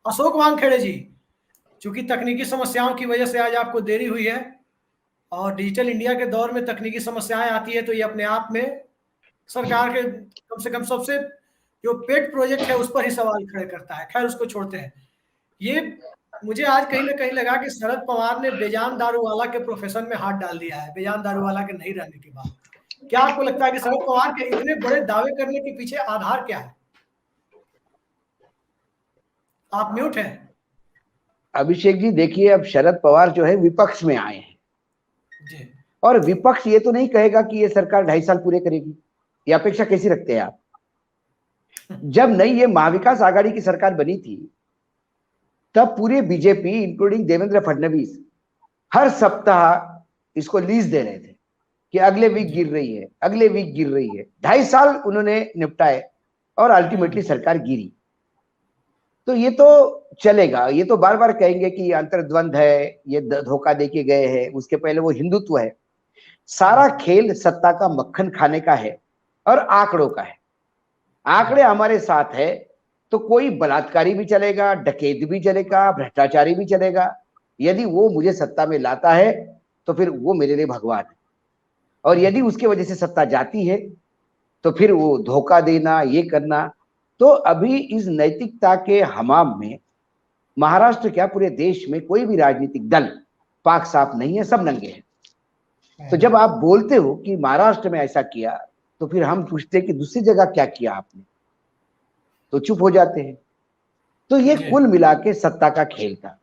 अशोक वानखेड़े जी, चूंकि तकनीकी समस्याओं की वजह से आज आपको देरी हुई है, और डिजिटल इंडिया के दौर में तकनीकी समस्याएं आती है तो ये अपने आप में सरकार के कम से कम सबसे जो पेट प्रोजेक्ट है उस पर ही सवाल खड़े करता है। खैर, उसको छोड़ते हैं। ये मुझे आज कहीं ना कहीं लगा कि शरद पवार ने बेजान दारूवाला के प्रोफेशन में हाथ डाल दिया है, बेजान दारूवाला के नहीं रहने के बाद। क्या आपको लगता है कि शरद पवार के इतने बड़े दावे करने के पीछे आधार क्या है? आप म्यूट हैं। अभिषेक जी, देखिए, अब शरद पवार जो है विपक्ष में आए हैं जी। और विपक्ष ये तो नहीं कहेगा कि ये सरकार 2.5 साल पूरे करेगी। ये अपेक्षा कैसी रखते हैं आप? जब नई ये महाविकास आघाड़ी की सरकार बनी थी तब पूरे बीजेपी इंक्लूडिंग देवेंद्र फडणवीस हर सप्ताह इसको लीज दे रहे थे कि अगले वीक गिर रही है, अगले वीक गिर रही है। 2.5 साल उन्होंने निपटाए और अल्टीमेटली सरकार गिरी। तो ये तो चलेगा, ये तो बार बार कहेंगे कि अंतर्द्वंद है, ये धोखा देके गए हैं। उसके पहले वो हिंदुत्व है। सारा खेल सत्ता का मक्खन खाने का है और आंकड़ों का है। आंकड़े हमारे साथ है तो कोई बलात्कारी भी चलेगा, डकैत भी चलेगा, भ्रष्टाचारी भी चलेगा। यदि वो मुझे सत्ता में लाता है तो फिर वो मेरे लिए भगवान है, और यदि उसके वजह से सत्ता जाती है तो फिर वो धोखा देना, ये करना। तो अभी इस नैतिकता के हमाम में महाराष्ट्र क्या पूरे देश में कोई भी राजनीतिक दल पाक साफ नहीं है, सब नंगे हैं। तो जब आप बोलते हो कि महाराष्ट्र में ऐसा किया तो फिर हम पूछते हैं कि दूसरी जगह क्या किया आपने, तो चुप हो जाते हैं। तो ये कुल मिला के सत्ता का खेल था।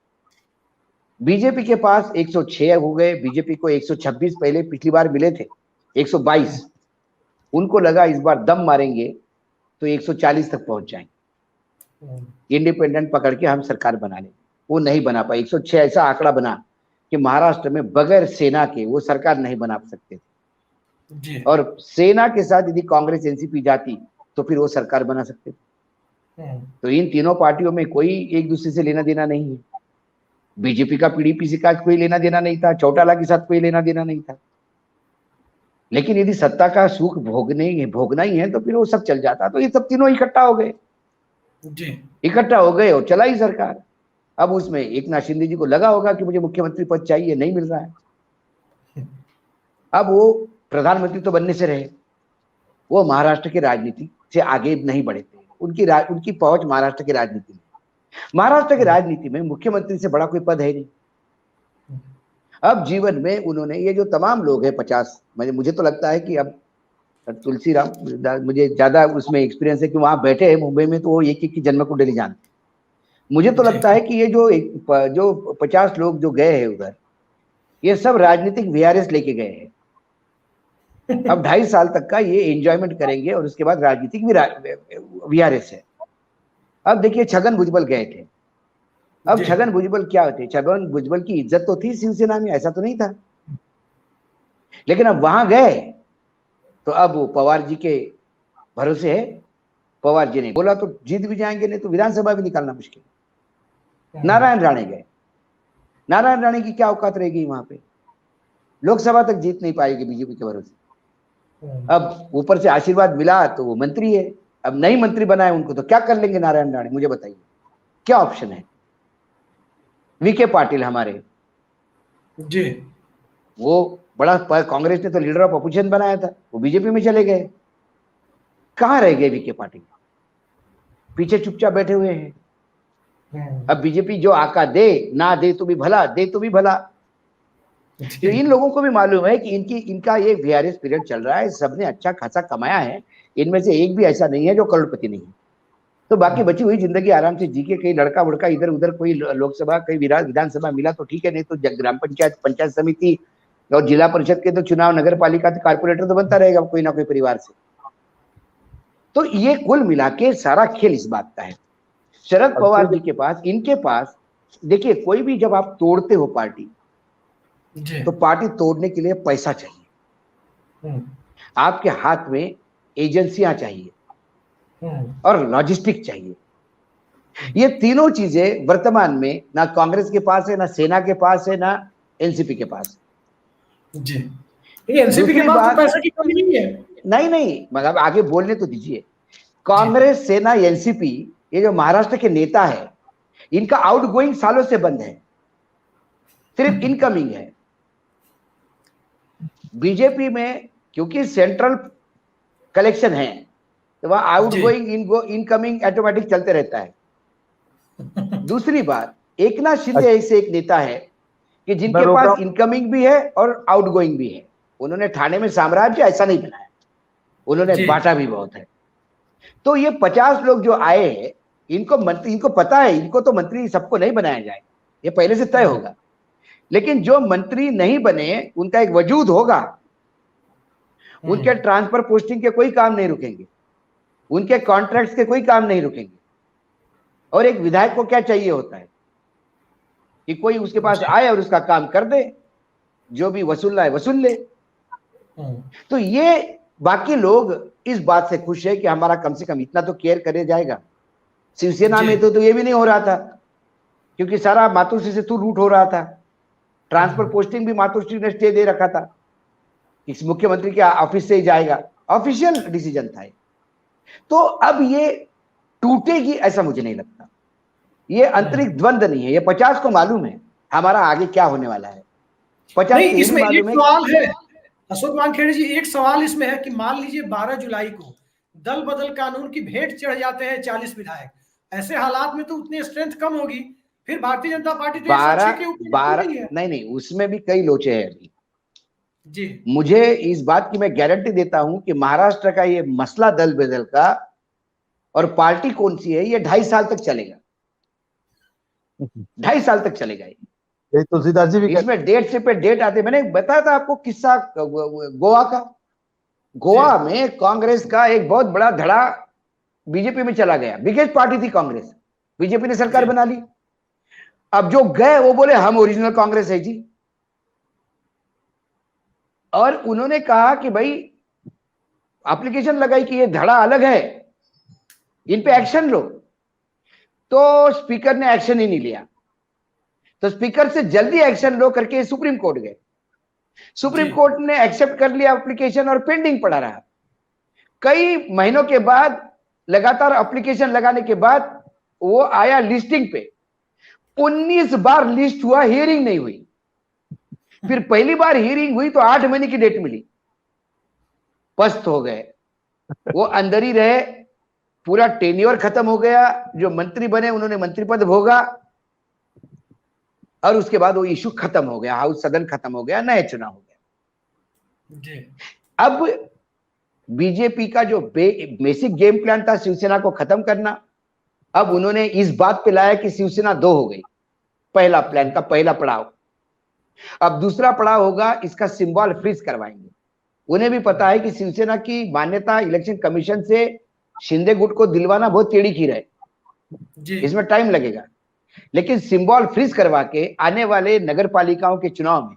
बीजेपी के पास 106 हो गए, बीजेपी को 126 पहले पिछली बार मिले थे, 122। उनको लगा इस बार दम मारेंगे तो 140 तक पहुंच जाएंगे, इंडिपेंडेंट पकड़ के हम सरकार बना लेंगे। वो नहीं बना पाए। 106 ऐसा आंकड़ा बना कि महाराष्ट्र में बगैर सेना के वो सरकार नहीं बना सकते थे, और सेना के साथ यदि कांग्रेस एनसीपी जाती तो फिर वो सरकार बना सकते थे। तो इन तीनों पार्टियों में कोई एक दूसरे से लेना देना नहीं है। बीजेपी का पीडीपी से कोई लेना देना नहीं था, चौटाला के साथ कोई लेना देना नहीं था। लेकिन यदि सत्ता का सुख भोगना ही है तो फिर वो सब चल जाता। तो ये सब तीनों इकट्ठा हो गए, इकट्ठा हो गए और चलाई सरकार। अब उसमें एकनाथ शिंदे जी को लगा होगा कि मुझे मुख्यमंत्री पद चाहिए, नहीं मिल रहा है। अब वो प्रधानमंत्री तो बनने से रहे, वो महाराष्ट्र की राजनीति से आगे नहीं बढ़े थे। उनकी पहुंच महाराष्ट्र की राजनीति में, महाराष्ट्र की राजनीति में मुख्यमंत्री से बड़ा कोई पद है नहीं। अब जीवन में उन्होंने ये जो तमाम लोग हैं 50, मुझे तो लगता है कि अब तुलसीराम, मुझे ज्यादा उसमें एक्सपीरियंस है कि वहां बैठे हैं मुंबई में तो वो एक की जन्म कुंडली जानते। मुझे तो लगता है कि ये जो 50 लोग जो गए हैं उधर, ये सब राजनीतिक वीआरएस लेके गए हैं। अब 2.5 साल तक का ये एंजॉयमेंट करेंगे और उसके बाद राजनीतिक वीआरएस है। अब देखिए, छगन भुजबल गए थे। अब छगन भुजबल क्या होते? छगन भुजबल की इज्जत तो थी शिवसेना में, ऐसा तो नहीं था। लेकिन अब वहां गए तो अब वो पवार जी के भरोसे है। पवार जी ने बोला तो जीत भी जाएंगे, नहीं तो विधानसभा भी निकालना मुश्किल। नारायण राणे गए। नारायण राणे की क्या औकात रहेगी वहां पे? लोकसभा तक जीत नहीं पाएगी बीजेपी के भरोसे। अब ऊपर से आशीर्वाद मिला तो वो मंत्री है। अब नई मंत्री बनाए उनको तो क्या कर लेंगे नारायण राणे? मुझे बताइए क्या ऑप्शन है? वीके पाटिल हमारे जी, वो बड़ा कांग्रेस ने तो लीडर ऑफ अपोजिशन बनाया था, वो बीजेपी में चले गए। कहां रह गए वीके पाटिल? पीछे चुपचाप बैठे हुए हैं। अब बीजेपी जो आका दे, ना दे तो भी भला, दे तो भी भला। तो इन लोगों को भी मालूम है कि इनका ये वीआरएस पीरियड चल रहा है, सबने अच्छा खासा कमाया है, इनमें से एक भी ऐसा नहीं है जो करोड़पति नहीं है। तो बाकी बची हुई जिंदगी आराम से जी के, कहीं लड़का वड़का इधर उधर, कोई लोकसभा कहीं विधानसभा मिला तो ठीक है, नहीं तो ग्राम पंचायत, पंचायत समिति और जिला परिषद के तो चुनाव, नगर पालिका, कारपोरेटर तो बनता रहेगा कोई ना कोई परिवार से। तो ये कुल मिला के सारा खेल इस बात का है। शरद पवार जी के पास, इनके पास, देखिए, कोई भी जब आप तोड़ते हो पार्टी तो पार्टी तोड़ने के लिए पैसा चाहिए, आपके हाथ में एजेंसियां चाहिए और लॉजिस्टिक चाहिए। ये तीनों चीजें वर्तमान में ना कांग्रेस के पास है, ना सेना के पास है, ना एनसीपी के पास। जी, एनसीपी के पास तो पैसा की कमी नहीं है। नहीं, मतलब आगे बोलने तो दीजिए। कांग्रेस, सेना, एनसीपी, ये जो महाराष्ट्र के नेता है, इनका आउटगोइंग सालों से बंद है, सिर्फ इनकमिंग है। बीजेपी में क्योंकि सेंट्रल कलेक्शन है तो वह आउटगोइंग इनकमिंग ऑटोमेटिक चलते रहता है। दूसरी बात, एकनाथ शिंदे ऐसे एक नेता है कि जिनके पास इनकमिंग भी है और आउटगोइंग भी है। उन्होंने ठाणे में साम्राज्य ऐसा नहीं बनाया, उन्होंने बांटा भी बहुत है। तो ये 50 लोग जो आए हैं, इनको मंत्री, इनको पता है इनको तो मंत्री सबको नहीं बनाया जाएगा, ये पहले से तय होगा। लेकिन जो मंत्री नहीं बने उनका एक वजूद होगा, उनके ट्रांसफर पोस्टिंग के कोई काम नहीं रुकेंगे, उनके कॉन्ट्रैक्ट्स के कोई काम नहीं रुकेंगे। और एक विधायक को क्या चाहिए होता है कि कोई उसके पास आए और उसका काम कर दे, जो भी वसूलना है वसूल ले। तो ये बाकी लोग इस बात से खुश है कि हमारा कम से कम इतना तो केयर करे जाएगा। शिवसेना में तो ये भी नहीं हो रहा था, क्योंकि सारा मातोश्री से तू रूट हो रहा था। ट्रांसफर पोस्टिंग भी मातोश्री ने स्टे दे रखा था, इस मुख्यमंत्री के ऑफिस से ही जाएगा, ऑफिशियल डिसीजन था। तो अब ये टूटेगी ऐसा मुझे नहीं लगता। ये आंतरिक द्वंद नहीं है, ये 50 को मालूम है हमारा आगे क्या होने वाला है। 50 नहीं, इसमें एक सवाल है अशोक वानखेड़े जी, एक सवाल इसमें है कि मान लीजिए 12 जुलाई को दल बदल कानून की भेंट चढ़ जाते हैं 40 विधायक, ऐसे हालात में तो उतनी स्ट्रेंथ कम होगी, फिर भारतीय जनता पार्टी तो 106 के ऊपर नहीं, उसमें भी कई लोचे हैं अभी जी। मुझे इस बात की मैं गारंटी देता हूं कि महाराष्ट्र का ये मसला दल बदल का, और पार्टी कौन सी है, ये 2.5 साल तक चलेगा। 2.5 साल तक चलेगा ये। तुलसीदास जी भी इसमें डेट से पे डेट आते। मैंने बताया था आपको किस्सा गोवा का। गोवा में कांग्रेस का एक बहुत बड़ा धड़ा बीजेपी में चला गया, बिगेस्ट पार्टी थी कांग्रेस, बीजेपी ने सरकार बना ली। अब जो गए वो बोले हम ओरिजिनल कांग्रेस है जी, और उन्होंने कहा कि भाई एप्लीकेशन लगाई कि ये धड़ा अलग है, इन पे एक्शन लो। तो स्पीकर ने एक्शन ही नहीं लिया, तो स्पीकर से जल्दी एक्शन लो करके सुप्रीम कोर्ट गए। सुप्रीम कोर्ट ने एक्सेप्ट कर लिया एप्लीकेशन और पेंडिंग पड़ा रहा। कई महीनों के बाद लगातार एप्लीकेशन लगाने के बाद वो आया लिस्टिंग पे। 19 बार लिस्ट हुआ, हियरिंग नहीं हुई। फिर पहली बार हियरिंग हुई तो 8 महीने की डेट मिली, पस्त हो गए। वो अंदर ही रहे, पूरा टेन्योर खत्म हो गया। जो मंत्री बने उन्होंने मंत्री पद भोगा, और उसके बाद वो इशू खत्म हो गया, हाउस सदन खत्म हो गया, नए चुनाव हो गया। अब बीजेपी का जो बेसिक गेम प्लान था शिवसेना को खत्म करना, अब उन्होंने इस बात पे लाया कि शिवसेना 2 हो गई। पहला प्लान का पहला पड़ाव। अब दूसरा पड़ाव होगा, इसका सिंबल फ्रीज करवाएंगे। उन्हें भी पता है कि शिवसेना की मान्यता इलेक्शन कमीशन से शिंदे गुट को दिलवाना बहुत टेढ़ी खीर है, इसमें टाइम लगेगा। लेकिन सिंबल फ्रीज करवा के आने वाले नगर पालिकाओं के चुनाव में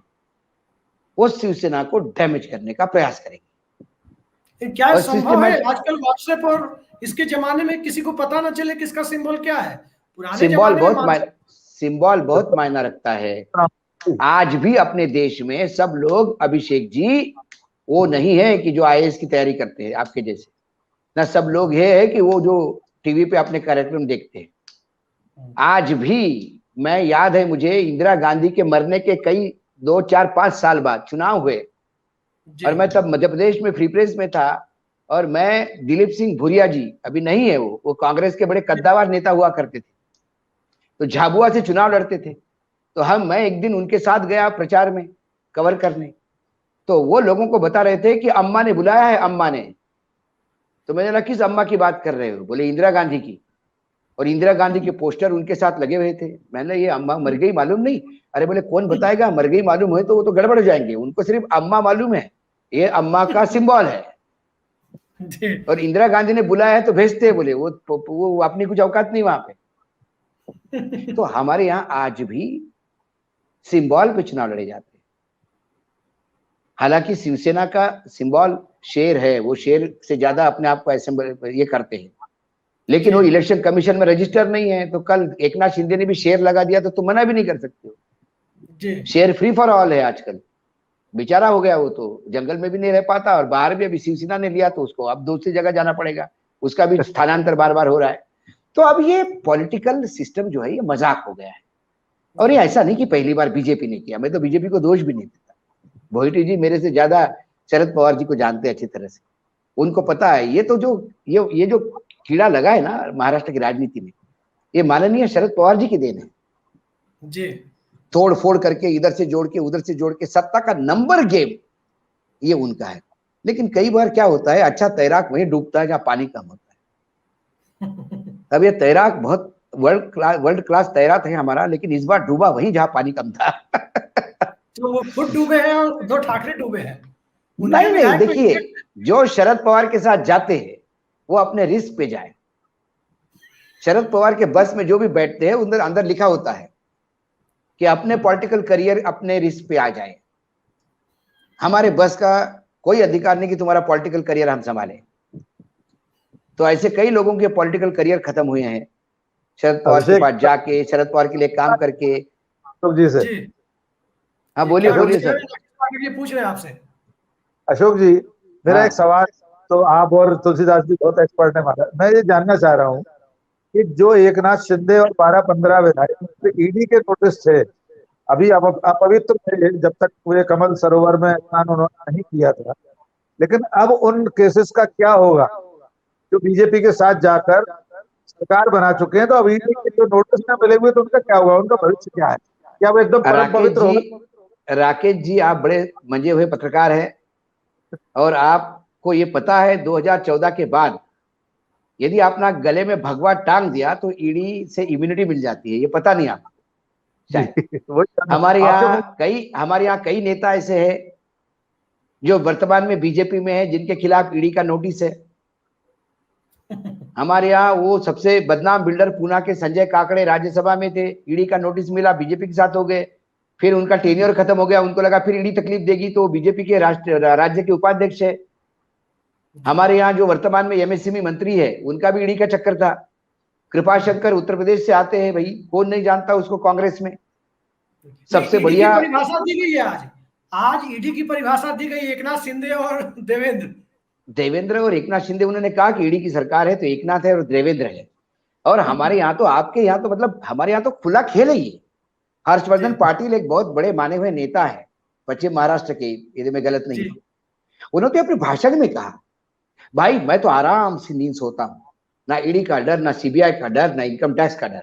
वो शिवसेना को डैमेज करने का प्रयास करेंगे। क्या संभव है आजकल व्हाट्सएप और इसके जमाने में किसी को पता ना चले किसका सिंबल क्या है? पुराने सिंबल बहुत मायना रखता है। आज भी अपने देश में सब लोग, अभिषेक जी, वो नहीं है कि जो आईएएस की तैयारी करते हैं आपके जैसे, ना सब लोग ये है कि वो जो टीवी पे अपने कार्यक्रम देखते हैं। आज भी मैं याद है मुझे, इंदिरा गांधी के मरने के कई 2, 4, 5 साल बाद चुनाव हुए, और मैं तब मध्य प्रदेश में फ्री प्रेस में था, और मैं दिलीप सिंह भुरिया जी, अभी नहीं है वो कांग्रेस के बड़े कद्दावर नेता हुआ करते थे, तो झाबुआ से चुनाव लड़ते थे। तो मैं एक दिन उनके साथ गया प्रचार में कवर करने, तो वो लोगों को बता रहे थे कि अम्मा ने बुलाया है, अम्मा ने। तो मैंने कहा किस अम्मा की बात कर रहे हो? बोले इंदिरा गांधी की, और इंदिरा गांधी के पोस्टर उनके साथ लगे हुए थे। मैंने ये अम्मा मर गई मालूम नहीं? अरे बोले कौन बताएगा, मर गई मालूम है तो वो तो गड़बड़ हो जाएंगे, उनको सिर्फ अम्मा मालूम है, ये अम्मा का सिंबल है। और इंदिरा गांधी ने बुलाया है तो भेजते हैं, बोले वो अपनी कुछ औकात नहीं वहां पे। तो हमारे यहाँ आज भी सिंबल पे चुनाव लड़े जाते हैं। हालांकि शिवसेना का सिंबल शेर है, वो शेर से ज्यादा अपने आप को ऐसे ये करते हैं, लेकिन वो इलेक्शन कमीशन में रजिस्टर नहीं है। तो कल एकनाथ शिंदे ने भी शेर लगा दिया तो तुम मना भी नहीं कर सकते हो। शेर फ्री फॉर ऑल है आजकल, बेचारा हो गया, वो तो जंगल में भी नहीं रह पाता, और बाहर भी अभी शिवसेना ने लिया तो उसको अब दूसरी जगह जाना पड़ेगा, उसका भी स्थानांतर बार बार हो रहा है। तो अब ये पॉलिटिकल सिस्टम जो है ये मजाक हो गया है। और ये ऐसा नहीं कि पहली बार बीजेपी ने किया, मैं तो बीजेपी को दोष भी नहीं देता। भोईटी जी मेरे से ज्यादा शरद पवार जी को जानते हैं अच्छी तरह से, उनको पता है ये तो जो ये जो कीड़ा लगा है ना महाराष्ट्र की राजनीति में, ये माननीय शरद पवार जी की देन है जी। तोड़ फोड़ करके इधर से जोड़ के उधर से जोड़ के सत्ता का नंबर गेम ये उनका है। लेकिन कई बार क्या होता है, अच्छा तैराक वहीं डूबता है जहां पानी कम होता है। अब ये तैराक बहुत वर्ल्ड क्लास तैराक है हमारा, लेकिन इस बार डूबा वहीं जहां पानी कम था। तो वो खुद डूबे हैं और उद्धव ठाकरे डूबे हैं। नहीं नहीं, देखिए जो शरद पवार के साथ जाते हैं वो अपने रिस्क पे जाए। शरद पवार के बस में जो भी बैठते हैं उधर अंदर लिखा होता है कि अपने पॉलिटिकल करियर अपने रिस्क पे आ जाए। हमारे बस का कोई अधिकार नहीं कि तुम्हारा पॉलिटिकल करियर हम संभालें। तो ऐसे कई लोगों के पॉलिटिकल करियर खत्म हुए हैं शरद पवार के पास जाके, शरद पवार के लिए काम करके। अशोक जी से, हाँ बोलिए बोलिए सर। पूछ रहे हैं आपसे अशोक जी मेरा हाँ। एक सवाल, तो आप और तुलसीदास जी बहुत एक्सपर्ट है हमारा, मैं ये जानना चाह रहा हूँ कि जो एकनाथ शिंदे और 12-15 विधायक ईडी के नोटिस थे, अभी अपवित्र थे जब तक पूरे कमल सरोवर में स्नान उन्होंने नहीं किया था, लेकिन अब उन केसेस का क्या होगा जो बीजेपी के साथ जाकर सरकार बना चुके हैं? तो अब ईडी के जो नोटिस में मिले हुए तो उनका क्या होगा, उनका भविष्य क्या है? क्या वो एकदम परम पवित्र होगा? राकेश जी आप बड़े मंजे हुए पत्रकार हैं और आपको ये पता है 2014 के बाद यदि आपने गले में भगवा टांग दिया तो ईडी से इम्यूनिटी मिल जाती है, ये पता नहीं आपको शायद। हमारे यहाँ कई नेता ऐसे हैं जो वर्तमान में बीजेपी में है जिनके खिलाफ ईडी का नोटिस है। हमारे यहाँ वो सबसे बदनाम बिल्डर पूना के संजय काकड़े राज्यसभा में थे, ईडी का नोटिस मिला, बीजेपी के साथ हो गए, फिर उनका टेन्योर खत्म हो गया, उनको लगा फिर ईडी तकलीफ देगी तो बीजेपी के राज्य के उपाध्यक्ष है। हमारे यहाँ जो वर्तमान में एमएसएमई मंत्री है उनका भी ईडी का चक्कर था। कृपाशंकर उत्तर प्रदेश से आते हैं, भाई कौन नहीं जानता उसको कांग्रेस में। सबसे बढ़िया परिभाषा दी गई है आज ईडी की परिभाषा दी गई एकनाथ शिंदे और देवेंद्र और एकनाथ शिंदे। उन्होंने कहा कि ईडी की सरकार है तो एकनाथ है और देवेंद्र है। और हमारे यहाँ तो आपके यहाँ तो मतलब हमारे यहाँ तो खुला खेल है ये। हर्षवर्धन पाटिल एक बहुत बड़े माने हुए नेता है पश्चिम महाराष्ट्र के, यदि मैं गलत नहीं हूं, उन्होंने अपने भाषण में कहा भाई मैं तो आराम से नींद सोता हूं, ना ईडी का डर, ना सीबीआई का डर, ना इनकम टैक्स का डर,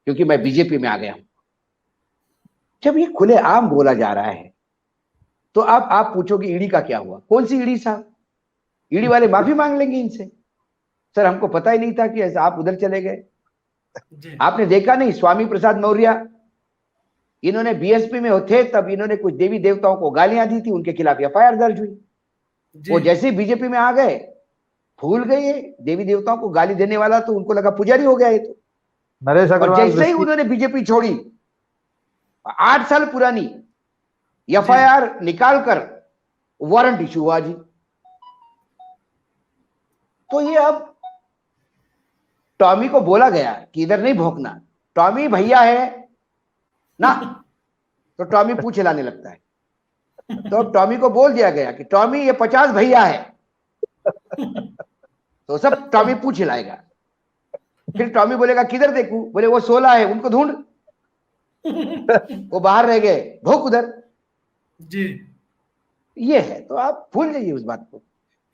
क्योंकि मैं बीजेपी में आ गया हूं। जब ये खुलेआम बोला जा रहा है तो आप पूछोगे ईडी का क्या हुआ? कौन सी ईडी साहब? ईडी वाले माफी मांग लेंगे इनसे, सर हमको पता ही नहीं था कि ऐसा, आप उधर चले गए। आपने देखा नहीं स्वामी प्रसाद मौर्य, इन्होंने बीएसपी में थे तब इन्होंने कुछ देवी देवताओं को गालियां दी थी, उनके खिलाफ एफआईआर दर्ज हुई। वो जैसे ही बीजेपी में आ गए भूल गए देवी देवताओं को गाली देने वाला, तो उनको लगा पुजारी हो गया ये तो। नरेश अग्रवाल जैसे ही उन्होंने बीजेपी छोड़ी 8 साल पुरानी एफआईआर निकालकर वारंट इशू हुआ जी। तो ये अब टॉमी को बोला गया कि इधर नहीं भौंकना, टॉमी भैया है ना, तो टॉमी पूछ हिलाने लगता है। तो अब टॉमी को बोल दिया गया कि टॉमी ये 50 भैया है, तो सब टॉमी पूछ हिलाएगा। फिर टॉमी बोलेगा किधर देखूं, बोले वो 16 है उनको ढूंढ, वो बाहर रह गए, भोंक उधर जी। ये है, तो आप भूल जाइए उस बात को।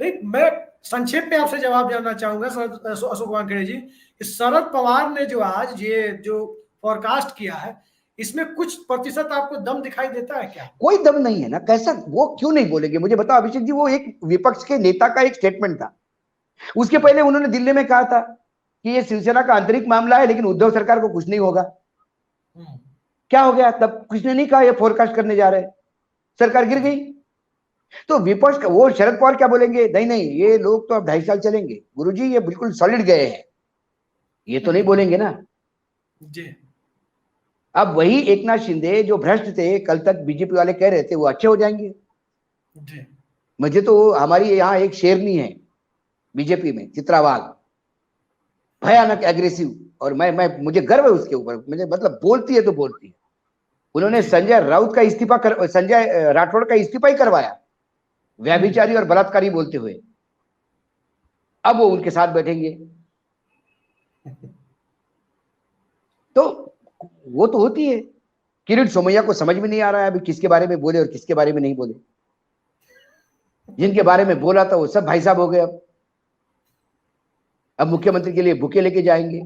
मैं संक्षेप में आपसे जवाब जानना चाहूंगा अशोक वानखेड़े जी, शरद पवार ने जो आज ये जो फोरकास्ट किया है इसमें कुछ प्रतिशत आपको दम दिखाई देता है क्या? कोई दम नहीं है ना, कैसा, वो क्यों नहीं बोलेंगे मुझे बताओ अभिषेक जी। वो एक विपक्ष के नेता का एक स्टेटमेंट था, उसके पहले उन्होंने दिल्ली में कहा था कि ये शिवसेना का आंतरिक मामला है लेकिन उद्धव सरकार को कुछ नहीं होगा। क्या हो गया? तब कुछ ने नहीं कहा ये फोरकास्ट करने जा रहे हैं, सरकार गिर गई। तो विपक्ष का वो शरद पवार क्या बोलेंगे, नहीं नहीं ये लोग तो अब 2.5 साल चलेंगे, गुरुजी ये बिल्कुल सॉलिड गए हैं, ये तो नहीं बोलेंगे ना जी। अब वही एकनाथ शिंदे जो भ्रष्ट थे, कल तक बीजेपी वाले कह रहे थे वो अच्छे हो जाएंगे जी। मुझे तो हमारी यहाँ एक शेरनी है बीजेपी में, चित्रावाग, भयानक एग्रेसिव, और मैं मुझे गर्व है उसके ऊपर, मुझे मतलब बोलती है तो बोलती है। उन्होंने संजय राउत का इस्तीफा संजय राठौड़ का इस्तीफा ही करवाया व्यभिचारी और बलात्कारी बोलते हुए। अब वो उनके साथ बैठेंगे। तो वो तो होती है। किरीट सोमैया को समझ में नहीं आ रहा है अभी किसके बारे में बोले और किसके बारे में नहीं बोले। जिनके बारे में बोला था वो सब भाई साहब हो गए। अब मुख्यमंत्री के लिए बुके लेके जाएंगे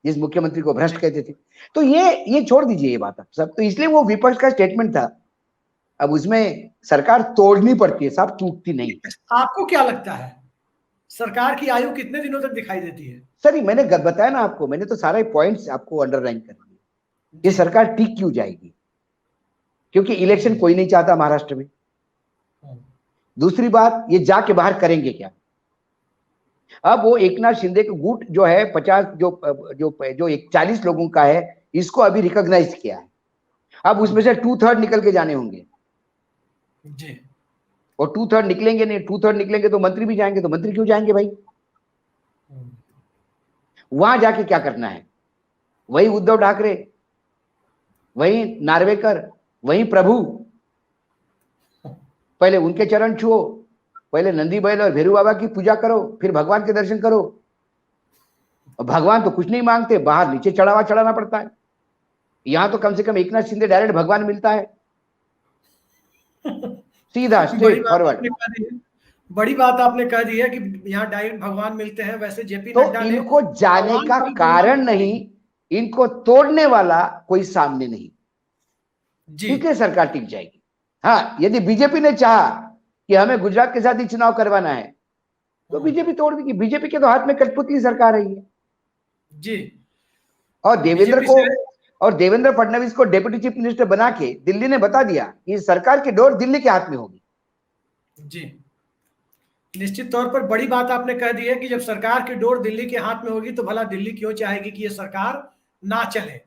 जिस मुख्यमंत्री को भ्रष्ट कहते थे। तो ये छोड़ दीजिए ये बात आप सब। तो इसलिए वो विपक्ष का स्टेटमेंट था, अब उसमें सरकार तोड़नी पड़ती है साहब, टूटती नहीं। आपको क्या लगता है सरकार की आयु कितने दिनों तक दिखाई देती है? सर मैंने बताया ना आपको, मैंने तो सारे पॉइंट्स आपको अंडरलाइन कर दिए। ये सरकार टिक क्यों जाएगी? क्योंकि इलेक्शन कोई नहीं चाहता महाराष्ट्र में। दूसरी बात, ये जाके बाहर करेंगे क्या? अब वो एकनाथ शिंदे का गुट जो है 50 जो 40 लोगों का है, इसको अभी रिकॉग्नाइज किया है। अब उसमें से 2/3 निकल के जाने होंगे जी। और 2/3 निकलेंगे नहीं, 2/3 निकलेंगे तो मंत्री भी जाएंगे। तो मंत्री क्यों जाएंगे भाई? वहां जाके क्या करना है? वही उद्धव ठाकरे, वही नार्वेकर, वही प्रभु। पहले उनके चरण छुओ, पहले नंदी बैल और भैरू बाबा की पूजा करो, फिर भगवान के दर्शन करो। और भगवान तो कुछ नहीं मांगते, बाहर नीचे चढ़ाना पड़ता है। यहां तो कम से कम एकनाथ शिंदे डायरेक्ट भगवान मिलता है, सीधा स्ट्रेट फॉरवर्ड। बड़ी बात आपने कह दी है कि यहाँ डायरेक्ट भगवान मिलते हैं। वैसे जेपी तो नड्डा ने इनको जाने का कारण नहीं, इनको तोड़ने वाला कोई सामने नहीं, इसलिए सरकार टिक जाएगी। हाँ, यदि बीजेपी ने चाहा कि हमें गुजरात के साथ ही चुनाव करवाना है तो बीजेपी तोड़ देगी। बीजेपी के तो हाथ में कठपुतली सरकार रही है जी। और देवेंद्र फडणवीस को डेप्यूटी चीफ मिनिस्टर बना के दिल्ली ने बता दिया कि सरकार की डोर दिल्ली के हाथ में होगी। जी, निश्चित तौर पर बड़ी बात आपने कह दी है कि जब सरकार की डोर दिल्ली के हाथ में होगी तो भला दिल्ली क्यों चाहेगी कि ये सरकार ना चले।